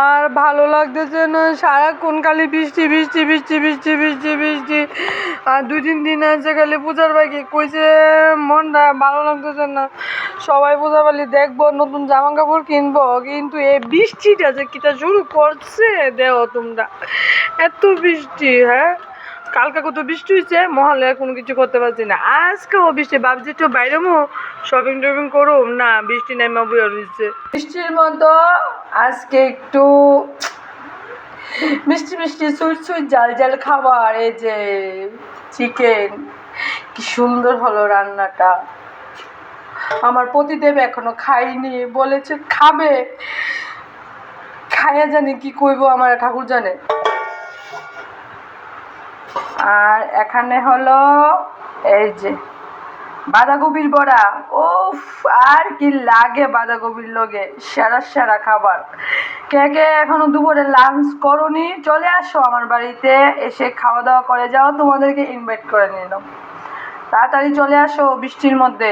আর ভালো লাগতেছে না, সারাক্ষণ খালি বৃষ্টি বৃষ্টি বৃষ্টি বৃষ্টি বৃষ্টি বৃষ্টি। আর 2-3 দিন আছে খালি পূজার বাকি কইছে, মনটা ভালো লাগতেছে না। সবাই পূজা পালি দেখবো, নতুন জামা কাপড় কিনবো, কিন্তু এই বৃষ্টিটা যে কিটা শুরু করছে দেও তোমরা, এত বৃষ্টি। হ্যাঁ, কালকে কত বৃষ্টি হয়েছে, মহলে কোনো কিছু করতে পারছি না। আজকেও বৃষ্টি, ভাবছি একটু বাইরে শপিং টপিং করুম, না বৃষ্টি নেমা বইয়া রয়েছে। বৃষ্টির মতো আজকে একটু মিষ্টি মিষ্টি সুইট সুইট জাল জাল খাবার। এই যে চিকেন, কি সুন্দর হলো রান্নাটা। আমার পতিদেব এখনো খাইনি, বলেছে খাবে, খাইয়া জানি কি কইব আমার ঠাকুর জানে। আর এখানে হলো এই যে বাঁধাকপির বড়া। উফ, আর কি লাগে বাঁধাকপির লগে, সেরা সেরা খাবার। কে কে এখনো দুপুরে লাঞ্চ করনি, চলে আসো আমার বাড়িতে, এসে খাওয়া দাওয়া করে যাও, তোমাদেরকে ইনভাইট করে নিলাম। তাড়াতাড়ি চলে আসো বৃষ্টির মধ্যে।